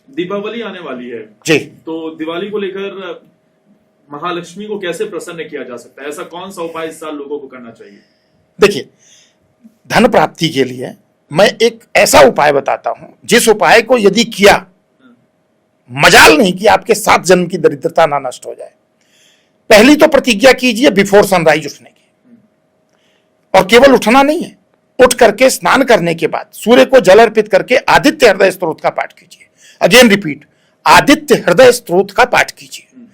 दीपावली आने वाली है जी, तो दिवाली को लेकर महालक्ष्मी को कैसे प्रसन्न किया जा सकता है? ऐसा कौन सा उपाय इस साल लोगों को करना चाहिए? देखिए, धन प्राप्ति के लिए मैं एक ऐसा उपाय बताता हूं जिस उपाय को यदि किया, मजाल नहीं कि आपके 7 जन्म की दरिद्रता ना नष्ट हो जाए। पहली तो प्रतिज्ञा कीजिए बिफोर सनराइज उठने की, और केवल उठना नहीं है, उठ करके स्नान करने के बाद सूर्य को जल अर्पित करके आदित्य हृदय स्तोत्र का पाठ कीजिए। अगेन रिपीट, आदित्य हृदय स्तोत्र का पाठ कीजिए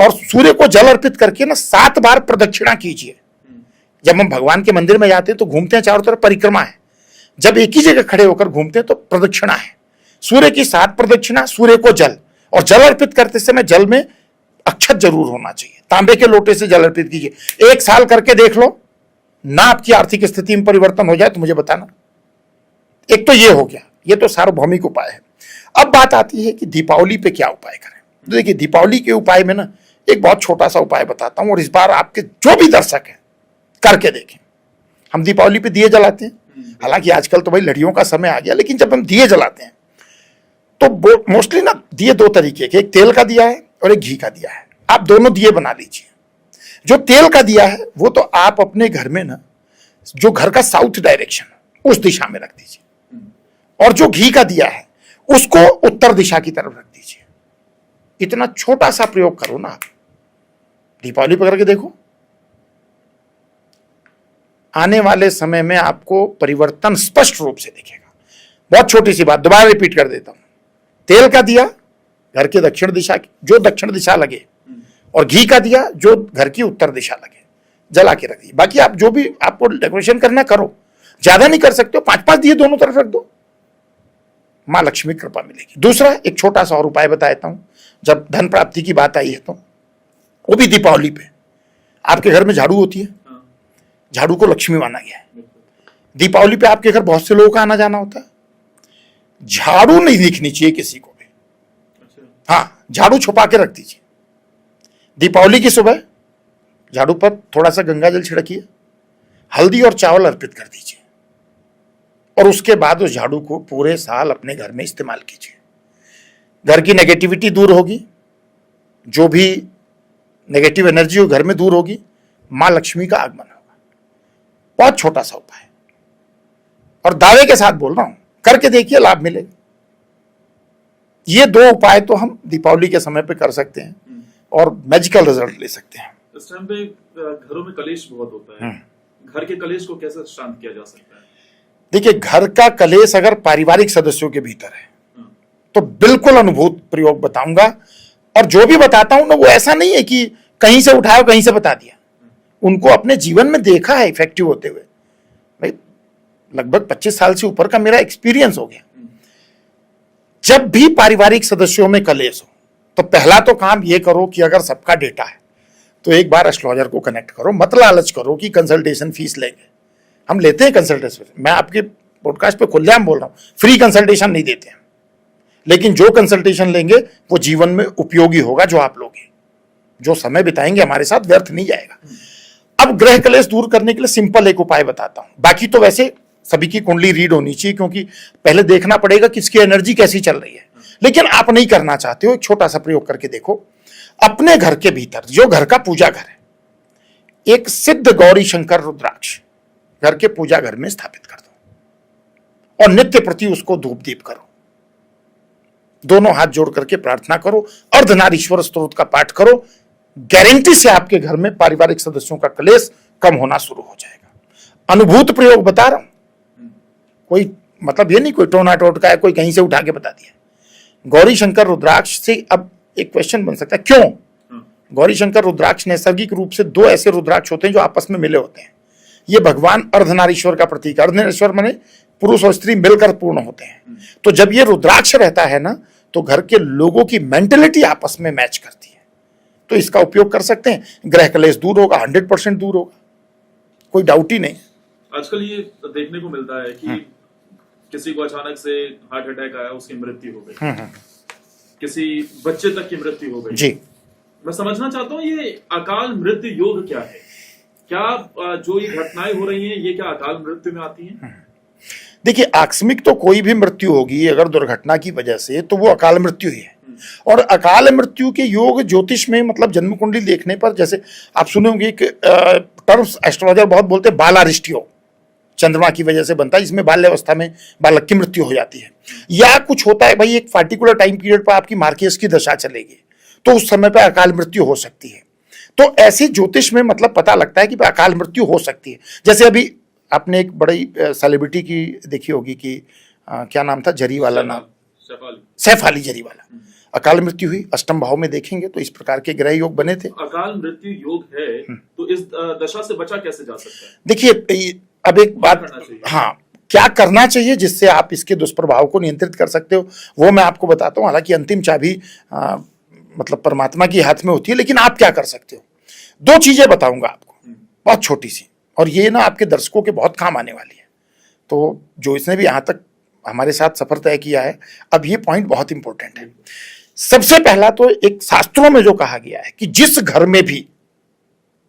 और सूर्य को जल अर्पित करके ना 7 बार प्रदक्षिणा कीजिए। जब हम भगवान के मंदिर में जाते हैं तो घूमते हैं, चारों तरफ परिक्रमा है। जब एक ही जगह खड़े होकर घूमते हैं तो प्रदक्षिणा है। सूर्य की 7 प्रदक्षिणा, सूर्य को जल, और जल अर्पित करते समय जल में अक्षत जरूर होना चाहिए। तांबे के लोटे से जल अर्पित कीजिए। 1 साल करके देख लो, ना आपकी आर्थिक स्थिति में परिवर्तन हो जाए तो मुझे बताना। एक तो ये हो गया, ये तो सार्वभौमिक उपाय है। अब बात आती है कि दीपावली पे क्या उपाय करें। तो देखिए, दीपावली के उपाय में ना एक बहुत छोटा सा उपाय बताता हूं, और इस बार आपके जो भी दर्शक हैं करके देखें। हम दीपावली पे दिए जलाते हैं, हालांकि आजकल तो भाई लड़ियों का समय आ गया, लेकिन जब हम दिए जलाते हैं तो मोस्टली ना दिए 2 तरीके के, एक तेल का दिया है और एक घी का दिया है। आप दोनों दिए बना लीजिए। जो तेल का दिया है वो तो आप अपने घर में ना, जो घर का साउथ डायरेक्शन उस दिशा में रख दीजिए, और जो घी का दिया है उसको उत्तर दिशा की तरफ रख दीजिए। इतना छोटा सा प्रयोग करो ना आप, दीपावली पर करके देखो, आने वाले समय में आपको परिवर्तन स्पष्ट रूप से दिखेगा। बहुत छोटी सी बात दोबारा रिपीट कर देता हूं, तेल का दिया घर के दक्षिण दिशा की, जो दक्षिण दिशा लगे, और घी का दिया जो घर की उत्तर दिशा लगे, जला के रख दिए। बाकी आप जो भी आपको डेकोरेशन करना करो, ज्यादा नहीं कर सकते हो, 5-5 दिए दोनों तरफ रख दो, मां लक्ष्मी कृपा मिलेगी। दूसरा एक छोटा सा और उपाय बताता हूं, जब धन प्राप्ति की बात आई है तो वो भी दीपावली पे। आपके घर में झाड़ू होती है, झाड़ू को लक्ष्मी माना गया है। दीपावली पे आपके घर बहुत से लोगों का आना जाना होता है, झाड़ू नहीं दिखनी चाहिए किसी को भी। हाँ, झाड़ू छुपा के रख दीजिए। दीपावली की सुबह झाड़ू पर थोड़ा सा गंगा जल छिड़किए, हल्दी और चावल अर्पित कर दीजिए, और उसके बाद उस झाड़ू को पूरे साल अपने घर में इस्तेमाल कीजिए। घर की नेगेटिविटी दूर होगी, जो भी नेगेटिव एनर्जी हो घर में दूर होगी, मां लक्ष्मी का आगमन होगा। बहुत छोटा सा उपाय, और दावे के साथ बोल रहा हूं, करके देखिए, लाभ मिलेगा। ये 2 उपाय तो हम दीपावली के समय पे कर सकते हैं और मैजिकल रिजल्ट ले सकते हैं। इस टाइम पे घरों में कलेश बहुत होता है, घर के कलेश को कैसे शांत किया जा सकता है? देखिए, घर का कलेश अगर पारिवारिक सदस्यों के भीतर है तो बिल्कुल अनुभूत प्रयोग बताऊंगा, और जो भी बताता हूं ना वो ऐसा नहीं है कि कहीं से उठाया कहीं से बता दिया। उनको अपने जीवन में देखा है इफेक्टिव होते हुए। भाई लगभग 25 साल से ऊपर का मेरा एक्सपीरियंस हो गया। जब भी पारिवारिक सदस्यों में कलेश हो तो पहला तो काम यह करो कि अगर सबका डेटा है तो एक बार एस्ट्रोलॉजर को कनेक्ट करो। मत लालच करो कि कंसल्टेशन फीस लेंगे, हम लेते हैं कंसल्टेशन। मैं आपके पॉडकास्ट पे खुलेआम बोल रहा हूं, फ्री कंसल्टेशन नहीं देते हैं, लेकिन जो कंसल्टेशन लेंगे वो जीवन में उपयोगी होगा। जो आप लोग जो समय बिताएंगे हमारे साथ व्यर्थ नहीं जाएगा। अब ग्रह कलेश दूर करने के लिए सिंपल एक उपाय बताता हूं। बाकी तो वैसे सभी की कुंडली रीड होनी चाहिए, क्योंकि पहले देखना पड़ेगा किसकी एनर्जी कैसी चल रही है। लेकिन आप नहीं करना चाहते हो, एक छोटा सा प्रयोग करके देखो। अपने घर के भीतर, जो घर का पूजा घर है, एक सिद्ध गौरी शंकर रुद्राक्ष घर के पूजा घर में स्थापित कर दो, और नित्य प्रति उसको धूप दीप करो। दोनों हाथ जोड़ करके प्रार्थना करो, अर्धनारीश्वर स्तोत्र का पाठ करो। गारंटी से आपके घर में पारिवारिक सदस्यों का क्लेश कम होना शुरू हो जाएगा। अनुभूत प्रयोग बता रहा हूं, कोई मतलब ये नहीं कोई टोना टोटका है, कोई कहीं से उठा के बता दिया। गौरी शंकर रुद्राक्ष से अब एक क्वेश्चन बन सकता है, क्यों? गौरी शंकर रुद्राक्ष नैसर्गिक रूप से 2 ऐसे रुद्राक्ष होते हैं जो आपस में मिले होते हैं। ये भगवान अर्धनारीश्वर का प्रतीक, अर्धनारीश्वर माने पुरुष और स्त्री मिलकर पूर्ण होते हैं। तो जब ये रुद्राक्ष रहता है ना, तो घर के लोगों की मेंटेलिटी आपस में मैच करती है। तो इसका उपयोग कर सकते हैं, ग्रह कलेश दूर होगा, 100% दूर होगा, कोई डाउट ही नहीं। आजकल ये देखने को मिलता है कि किसी को अचानक से हार्ट अटैक आया, उसकी मृत्यु हो गई, किसी बच्चे तक की मृत्यु हो गई जी। मैं समझना चाहता हूँ ये अकाल मृत्यु योग क्या है? क्या जो ये घटनाएं हो रही हैं ये क्या अकाल मृत्यु में आती हैं? देखिए, आकस्मिक तो कोई भी मृत्यु होगी अगर दुर्घटना की वजह से, तो वो अकाल मृत्यु ही है। और अकाल मृत्यु के योग ज्योतिष में मतलब जन्म कुंडली देखने पर, जैसे आप सुने होंगे एक टर्म्स एस्ट्रोलॉजर बहुत बोलते हैं, बालारिष्ट योग चंद्रमा की वजह से बनता है, जिसमें बाल्यावस्था में बालक की मृत्यु हो जाती है। या कुछ होता है भाई, एक पार्टिकुलर टाइम पीरियड पर आपकी मार्केस की दशा चलेगी, तो उस समय पर अकाल मृत्यु हो सकती है। तो ऐसे ज्योतिष में मतलब पता लगता है कि अकाल मृत्यु हो सकती है। जैसे अभी आपने एक बड़ी सेलिब्रिटी की देखी होगी कि क्या नाम था, जरी वाला नाम, सैफ अली जरी वाला, अकाल मृत्यु हुई। अष्टम भाव में देखेंगे तो इस प्रकार के ग्रह योग बने थे। अकाल मृत्यु योग है तो इस दशा से बचा कैसे जा सकता है? देखिए, अब एक बात, हाँ, क्या करना चाहिए जिससे आप इसके दुष्प्रभाव को नियंत्रित कर सकते हो, वो मैं आपको बताता हूँ। हालांकि अंतिम चाबी मतलब परमात्मा के हाथ में होती है, लेकिन आप क्या कर सकते हो, दो चीजें बताऊंगा आपको, बहुत छोटी सी, और ये ना आपके दर्शकों के बहुत काम आने वाली है। तो जो इसने भी यहां तक हमारे साथ सफर तय किया है, अब ये पॉइंट बहुत इंपॉर्टेंट है। सबसे पहला तो एक शास्त्रों में जो कहा गया है कि जिस घर में भी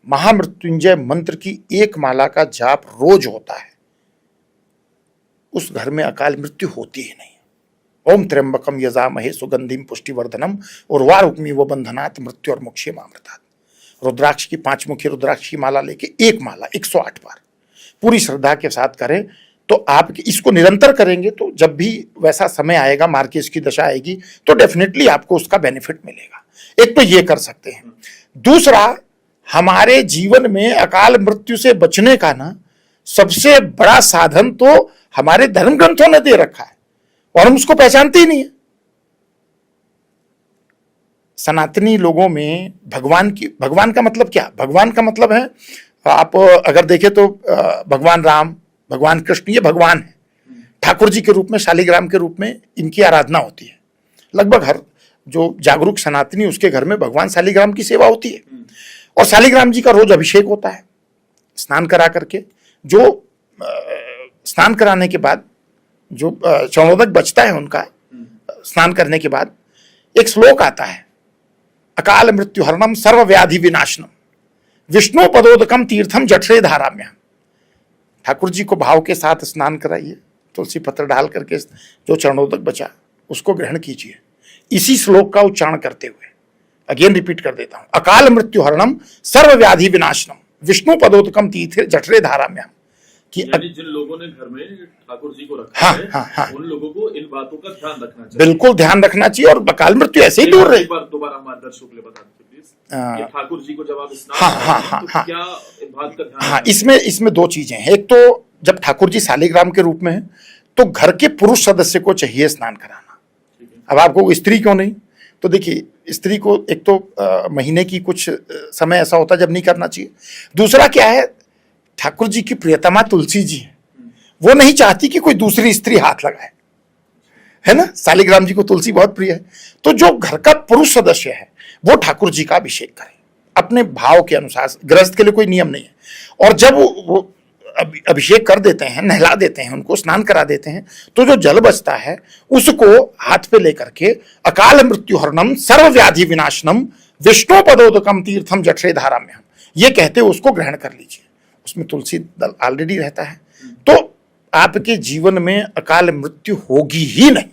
महामृत्युंजय मंत्र की एक माला का जाप रोज होता है, उस घर में अकाल मृत्यु होती ही नहीं। ओम त्र्यंबकम यजामहे सुगंधिम पुष्टिवर्धनम उर्वारुकमिव बंधनात् मृत्यु और मोक्षयमामृतात्। रुद्राक्ष की 5 मुखी रुद्राक्ष की माला लेके एक माला 108 बार पूरी श्रद्धा के साथ करें, तो आप इसको निरंतर करेंगे तो जब भी वैसा समय आएगा, मार्केस की दशा आएगी, तो डेफिनेटली आपको उसका बेनिफिट मिलेगा। एक तो ये कर सकते हैं। दूसरा, हमारे जीवन में अकाल मृत्यु से बचने का ना सबसे बड़ा साधन तो हमारे धर्म ग्रंथों ने दे रखा है, और हम उसको पहचानते ही नहीं है। सनातनी लोगों में भगवान का मतलब क्या? भगवान का मतलब है, आप अगर देखें तो भगवान राम, भगवान कृष्ण, ये भगवान है। ठाकुर जी के रूप में, शालिग्राम के रूप में इनकी आराधना होती है। लगभग हर जो जागरूक सनातनी, उसके घर में भगवान शालिग्राम की सेवा होती है। और शालिग्राम जी का रोज अभिषेक होता है स्नान करा करके। जो स्नान कराने के बाद जो चरणोदक बचता है उनका, स्नान करने के बाद एक श्लोक आता है, अकाल मृत्यु हरणम सर्व व्याधि विनाशनम विष्णु पदोदकम तीर्थम जठरे धाराम्याम। ठाकुर जी को भाव के साथ स्नान कराइए, तुलसी पत्र डाल करके जो चरणोदक बचा उसको ग्रहण कीजिए, इसी श्लोक का उच्चारण करते हुए। अगेन रिपीट कर देता हूं, अकाल मृत्यु हरणम सर्व व्याधि विनाशनम विष्णु पदोदकम तीर्थ जठरे धाराम्याम। यानी जिन लोगों ने घर में ठाकुर जी को रखा है, उन लोगों को इन बातों का ध्यान रखना चाहिए। बिल्कुल ध्यान रखना चाहिए, और अकाल मृत्यु ऐसे ही दूर रहे। दोबारा हमारे दर्शकों के लिए बता दीजिए प्लीज, ठाकुर जी को जब आप स्नान तो क्या बात का ध्यान? हाँ, इसमें दो चीजें हैं। एक तो जब ठाकुर जी शालिग्राम के रूप में है, तो घर के पुरुष सदस्य को चाहिए स्नान कराना। अब आपको स्त्री क्यों नहीं? तो देखिए, स्त्री को एक तो महीने की कुछ समय ऐसा होता है जब नहीं करना चाहिए। दूसरा क्या है, ठाकुर जी की प्रियतमा तुलसी जी है, वो नहीं चाहती कि कोई दूसरी स्त्री हाथ लगाए, है ना। शालिग्राम जी को तुलसी बहुत प्रिय है। तो जो घर का पुरुष सदस्य है वो ठाकुर जी का अभिषेक करे अपने भाव के अनुसार। गृहस्थ के लिए कोई नियम नहीं है। और जब वो अभिषेक कर देते हैं, नहला देते हैं, उनको स्नान करा देते हैं, तो जो जल बचता है उसको हाथ पे लेकर के अकाल मृत्यु हरणम सर्व व्याधि विनाशनम विष्णु पदोदकम तीर्थम जठरे धाराम्याम, ये कहते हुए उसको ग्रहण कर लीजिए। उसमें तुलसी दल ऑलरेडी रहता है, तो आपके जीवन में अकाल मृत्यु होगी ही नहीं।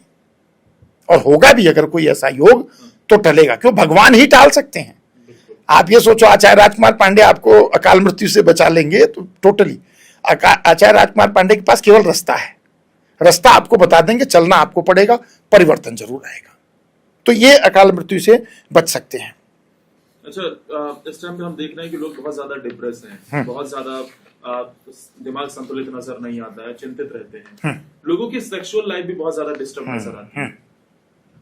और होगा भी अगर कोई ऐसा योग तो टलेगा, क्यों? भगवान ही टाल सकते हैं। आप ये सोचो आचार्य राजकुमार पांडे आपको अकाल मृत्यु से बचा लेंगे, तो टोटली आचार्य राजकुमार पांडे के पास केवल रास्ता है, रास्ता आपको बता देंगे, चलना आपको पड़ेगा, परिवर्तन जरूर आएगा। तो ये अकाल मृत्यु से बच सकते हैं। अच्छा, इस टाइम पे हम देख रहे हैं कि लोग बहुत ज्यादा डिप्रेस हैं, बहुत ज्यादा दिमाग संतुलित नजर नहीं आता है, चिंतित रहते हैं, लोगों की सेक्सुअल लाइफ भी बहुत ज्यादा डिस्टर्ब नजर आती है।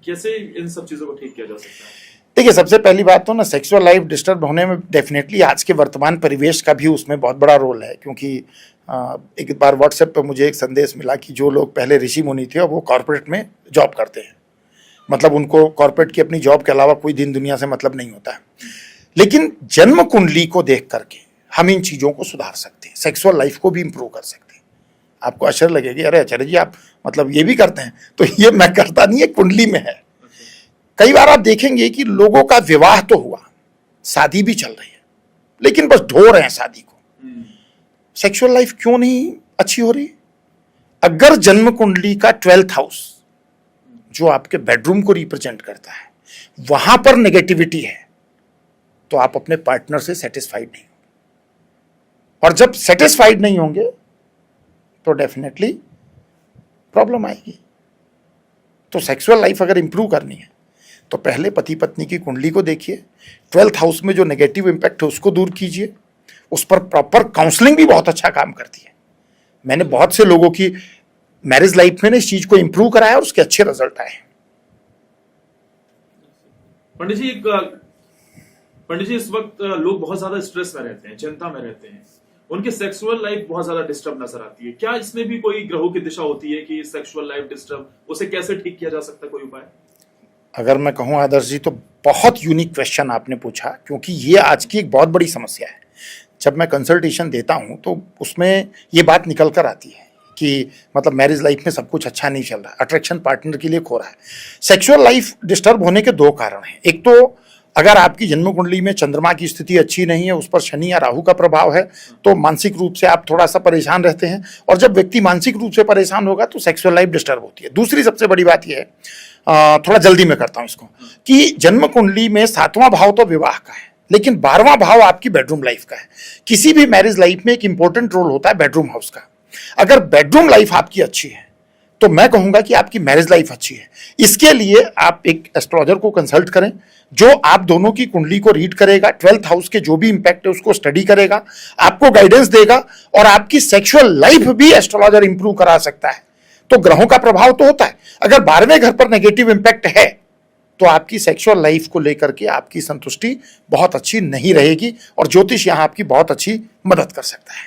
कैसे इन सब चीजों को ठीक किया जा सकता है? देखिए, सबसे पहली बात तो ना, सेक्सुअल लाइफ डिस्टर्ब होने में डेफिनेटली आज के वर्तमान परिवेश का भी उसमें बहुत बड़ा रोल है। क्योंकि एक बार व्हाट्सएप पर मुझे एक संदेश मिला कि जो लोग पहले ऋषि मुनि थे और वो कॉर्पोरेट में जॉब करते हैं, मतलब उनको कॉर्पोरेट की अपनी जॉब के अलावा कोई दिन दुनिया से मतलब नहीं होता है। लेकिन जन्म कुंडली को देख करके हम इन चीज़ों को सुधार सकते हैं, सेक्सुअल लाइफ को भी इंप्रूव कर सकते हैं। आपको आश्चर्य लगेगी, अरे आचार्य जी आप मतलब ये भी करते हैं? तो ये मैं करता नहीं है, कुंडली में है। कई बार आप देखेंगे कि लोगों का विवाह तो हुआ, शादी भी चल रही है, लेकिन बस ढो रहे हैं शादी को। सेक्सुअल लाइफ क्यों नहीं अच्छी हो रही? अगर जन्म कुंडली का 12th हाउस जो आपके बेडरूम को रिप्रेजेंट करता है वहां पर नेगेटिविटी है तो आप अपने पार्टनर से सेटिस्फाइड नहीं हो, और जब सेटिस्फाइड नहीं होंगे तो डेफिनेटली प्रॉब्लम आएगी। तो सेक्सुअल लाइफ अगर इंप्रूव करनी है तो पहले पति पत्नी की कुंडली को देखिए, 12th हाउस में जो नेगेटिव इंपैक्ट है उसको दूर कीजिए, उस पर प्रॉपर काउंसलिंग भी बहुत अच्छा काम करती है। मैंने बहुत से लोगों की मैरिज लाइफ में इस चीज को इंप्रूव कराया और उसके अच्छे रिजल्ट आए। पंडित जी इस वक्त लोग बहुत ज्यादा स्ट्रेस में रहते हैं, चिंता में रहते हैं, उनकी सेक्सुअल लाइफ बहुत ज्यादा डिस्टर्ब नजर आती है। क्या इसमें भी कोई ग्रहों की दिशा होती है कि सेक्सुअल लाइफ डिस्टर्ब, उसे कैसे ठीक किया जा सकता है, कोई उपाय? अगर मैं कहूं आदर्श जी तो बहुत यूनिक क्वेश्चन आपने पूछा, क्योंकि ये आज की एक बहुत बड़ी समस्या है। जब मैं कंसल्टेशन देता हूं तो उसमें ये बात निकल कर आती है कि मतलब मैरिज लाइफ में सब कुछ अच्छा नहीं चल रहा, अट्रैक्शन पार्टनर के लिए खो रहा है। सेक्सुअल लाइफ डिस्टर्ब होने के दो कारण हैं। एक तो अगर आपकी जन्म कुंडली में चंद्रमा की स्थिति अच्छी नहीं है, उस पर शनि या राहु का प्रभाव है, तो मानसिक रूप से आप थोड़ा सा परेशान रहते हैं, और जब व्यक्ति मानसिक रूप से परेशान होगा तो सेक्सुअल लाइफ डिस्टर्ब होती है। दूसरी सबसे बड़ी बात यह है, थोड़ा जल्दी में करता हूं इसको, कि जन्म कुंडली में 7वां भाव तो विवाह का है, लेकिन 12वां भाव आपकी बेडरूम लाइफ का है। किसी भी मैरिज लाइफ में एक इंपॉर्टेंट रोल होता है बेडरूम हाउस का। अगर बेडरूम लाइफ आपकी अच्छी है तो मैं कहूंगा कि आपकी मैरिज लाइफ अच्छी है। इसके लिए आप एक एस्ट्रोलॉजर को कंसल्ट करें, जो आप दोनों की कुंडली को रीड करेगा, 12th हाउस के जो भी इंपैक्ट है उसको स्टडी करेगा, आपको गाइडेंस देगा, और आपकी सेक्सुअल लाइफ भी एस्ट्रोलॉजर इंप्रूव करा सकता है। तो ग्रहों का प्रभाव तो होता है। अगर 12वें घर पर नेगेटिव इंपैक्ट है तो आपकी सेक्सुअल लाइफ को लेकर के आपकी संतुष्टि बहुत अच्छी नहीं रहेगी, और ज्योतिष यहां आपकी बहुत अच्छी मदद कर सकता है।